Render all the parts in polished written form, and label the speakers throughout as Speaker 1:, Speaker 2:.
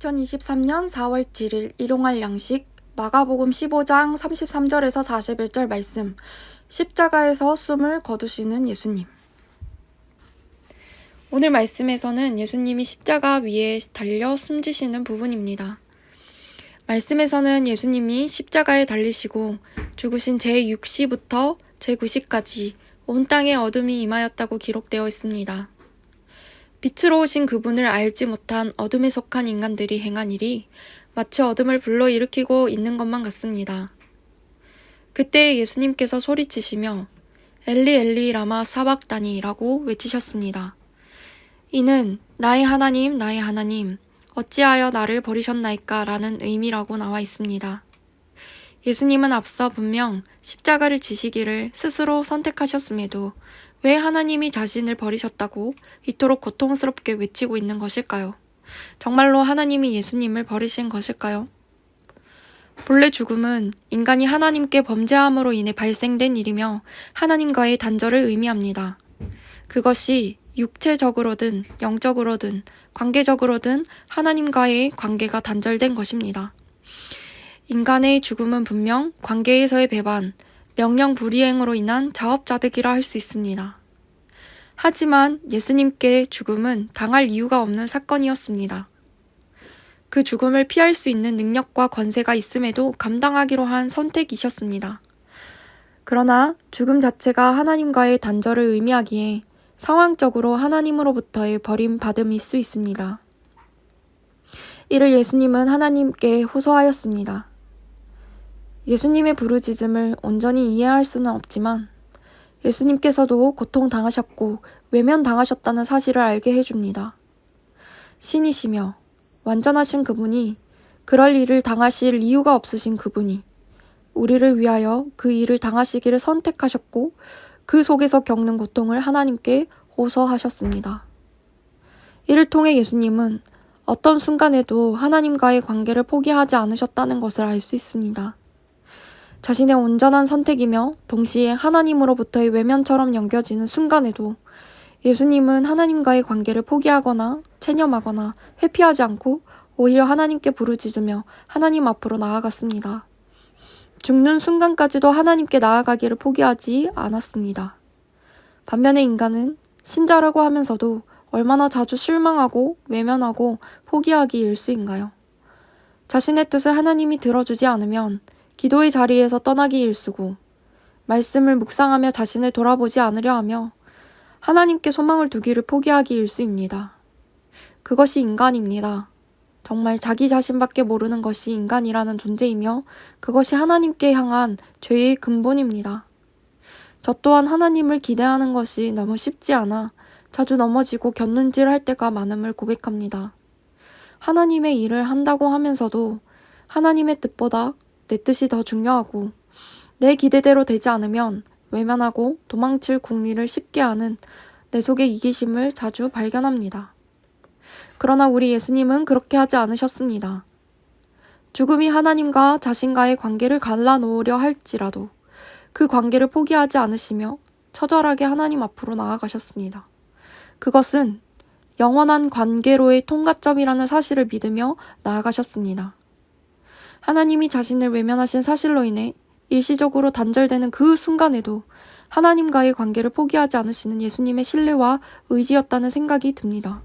Speaker 1: 2023년 4월 7일 일용할 양식 마가복음 15장 33절에서 41절 말씀. 십자가에서 숨을 거두시는 예수님. 오늘 말씀에서는 예수님이 십자가 위에 달려 숨지시는 부분입니다. 말씀에서는 예수님이 십자가에 달리시고 죽으신 제6시부터 제9시까지 온 땅에 어둠이 임하였다고 기록되어 있습니다. 빛으로 오신 그분을 알지 못한 어둠에 속한 인간들이 행한 일이 마치 어둠을 불러일으키고 있는 것만 같습니다. 그때 예수님께서 소리치시며 엘리 엘리 라마 사박다니 라고 외치셨습니다. 이는 나의 하나님 나의 하나님 어찌하여 나를 버리셨나이까 라는 의미라고 나와 있습니다. 예수님은 앞서 분명 십자가를 지시기를 스스로 선택하셨음에도 왜 하나님이 자신을 버리셨다고 이토록 고통스럽게 외치고 있는 것일까요? 정말로 하나님이 예수님을 버리신 것일까요? 본래 죽음은 인간이 하나님께 범죄함으로 인해 발생된 일이며 하나님과의 단절을 의미합니다. 그것이 육체적으로든 영적으로든 관계적으로든 하나님과의 관계가 단절된 것입니다. 인간의 죽음은 분명 관계에서의 배반, 명령 불이행으로 인한 자업자득이라 할 수 있습니다. 하지만 예수님께 죽음은 당할 이유가 없는 사건이었습니다. 그 죽음을 피할 수 있는 능력과 권세가 있음에도 감당하기로 한 선택이셨습니다. 그러나 죽음 자체가 하나님과의 단절을 의미하기에 상황적으로 하나님으로부터의 버림받음일 수 있습니다. 이를 예수님은 하나님께 호소하였습니다. 예수님의 부르짖음을 온전히 이해할 수는 없지만 예수님께서도 고통당하셨고 외면당하셨다는 사실을 알게 해줍니다. 신이시며 완전하신 그분이 그럴 일을 당하실 이유가 없으신 그분이 우리를 위하여 그 일을 당하시기를 선택하셨고 그 속에서 겪는 고통을 하나님께 호소하셨습니다. 이를 통해 예수님은 어떤 순간에도 하나님과의 관계를 포기하지 않으셨다는 것을 알 수 있습니다. 자신의 온전한 선택이며 동시에 하나님으로부터의 외면처럼 여겨지는 순간에도 예수님은 하나님과의 관계를 포기하거나 체념하거나 회피하지 않고 오히려 하나님께 부르짖으며 하나님 앞으로 나아갔습니다. 죽는 순간까지도 하나님께 나아가기를 포기하지 않았습니다. 반면에 인간은 신자라고 하면서도 얼마나 자주 실망하고 외면하고 포기하기 일수인가요? 자신의 뜻을 하나님이 들어주지 않으면 기도의 자리에서 떠나기 일쑤고 말씀을 묵상하며 자신을 돌아보지 않으려 하며 하나님께 소망을 두기를 포기하기 일쑤입니다. 그것이 인간입니다. 정말 자기 자신밖에 모르는 것이 인간이라는 존재이며 그것이 하나님께 향한 죄의 근본입니다. 저 또한 하나님을 기대하는 것이 너무 쉽지 않아 자주 넘어지고 곁눈질할 때가 많음을 고백합니다. 하나님의 일을 한다고 하면서도 하나님의 뜻보다 내 뜻이 더 중요하고 내 기대대로 되지 않으면 외면하고 도망칠 궁리를 쉽게 하는 내 속의 이기심을 자주 발견합니다. 그러나 우리 예수님은 그렇게 하지 않으셨습니다. 죽음이 하나님과 자신과의 관계를 갈라놓으려 할지라도 그 관계를 포기하지 않으시며 처절하게 하나님 앞으로 나아가셨습니다. 그것은 영원한 관계로의 통과점이라는 사실을 믿으며 나아가셨습니다. 하나님이 자신을 외면하신 사실로 인해 일시적으로 단절되는 그 순간에도 하나님과의 관계를 포기하지 않으시는 예수님의 신뢰와 의지였다는 생각이 듭니다.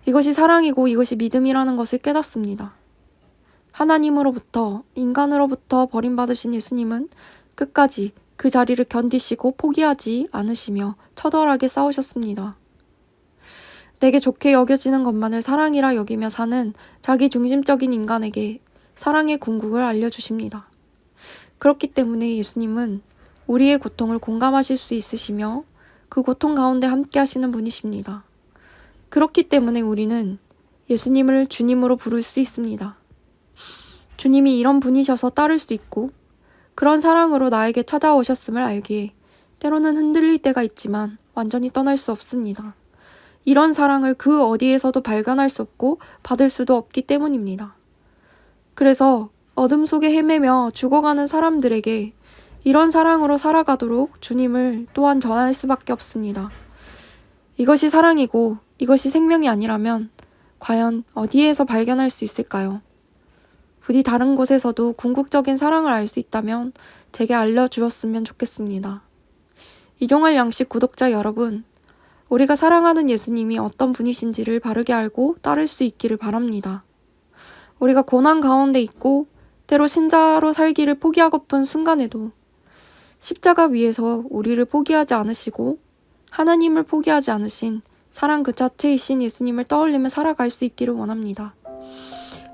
Speaker 1: 이것이 사랑이고 이것이 믿음이라는 것을 깨닫습니다. 하나님으로부터 인간으로부터 버림받으신 예수님은 끝까지 그 자리를 견디시고 포기하지 않으시며 처절하게 싸우셨습니다. 내게 좋게 여겨지는 것만을 사랑이라 여기며 사는 자기 중심적인 인간에게 사랑의 궁극을 알려주십니다. 그렇기 때문에 예수님은 우리의 고통을 공감하실 수 있으시며 그 고통 가운데 함께 하시는 분이십니다. 그렇기 때문에 우리는 예수님을 주님으로 부를 수 있습니다. 주님이 이런 분이셔서 따를 수 있고 그런 사랑으로 나에게 찾아오셨음을 알기에 때로는 흔들릴 때가 있지만 완전히 떠날 수 없습니다. 이런 사랑을 그 어디에서도 발견할 수 없고 받을 수도 없기 때문입니다. 그래서 어둠 속에 헤매며 죽어가는 사람들에게 이런 사랑으로 살아가도록 주님을 또한 전할 수밖에 없습니다. 이것이 사랑이고 이것이 생명이 아니라면 과연 어디에서 발견할 수 있을까요? 부디 다른 곳에서도 궁극적인 사랑을 알 수 있다면 제게 알려주었으면 좋겠습니다. 일용할 양식 구독자 여러분, 우리가 사랑하는 예수님이 어떤 분이신지를 바르게 알고 따를 수 있기를 바랍니다. 우리가 고난 가운데 있고 때로 신자로 살기를 포기하고픈 순간에도 십자가 위에서 우리를 포기하지 않으시고 하나님을 포기하지 않으신 사랑 그 자체이신 예수님을 떠올리며 살아갈 수 있기를 원합니다.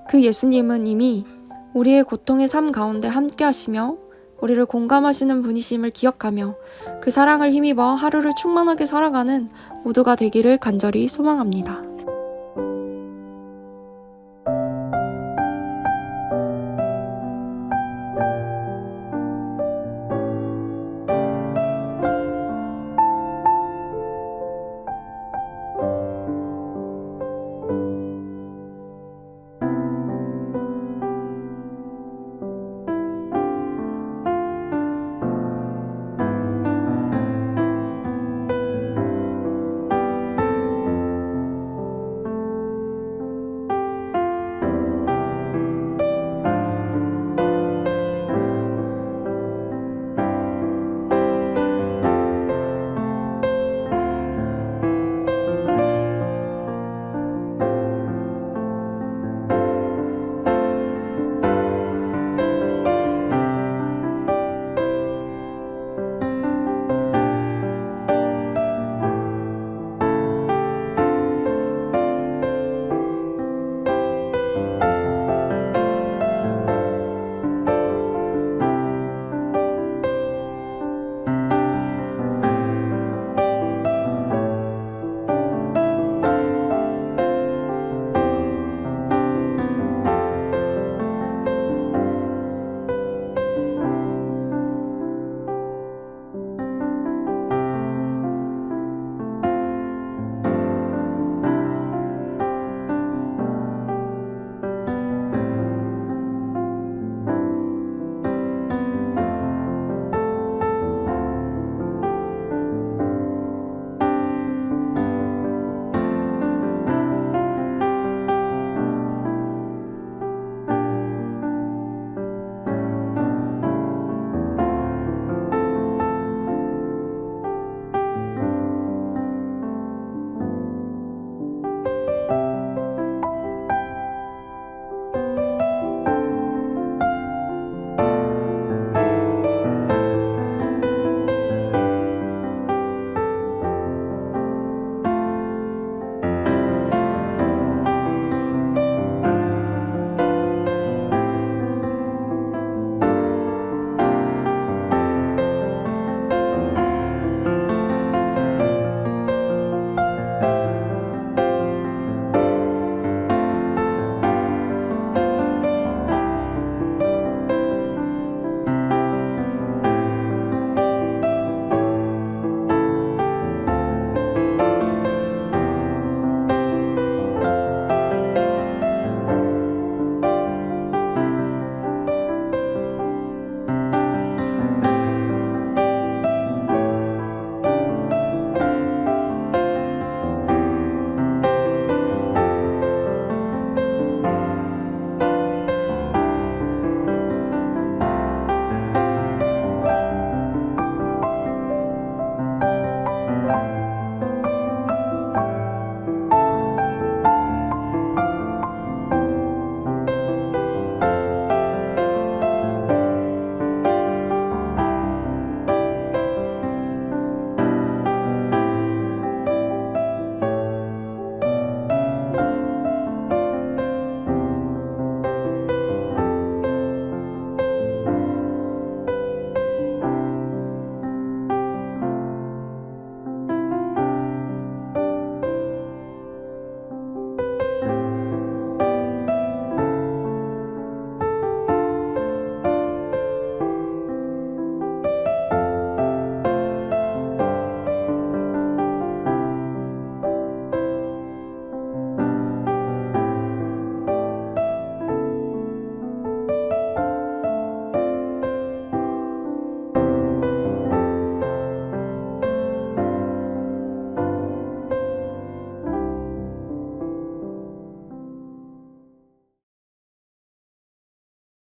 Speaker 1: 그 예수님은 이미 우리의 고통의 삶 가운데 함께 하시며 우리를 공감하시는 분이심을 기억하며 그 사랑을 힘입어 하루를 충만하게 살아가는 모두가 되기를 간절히 소망합니다.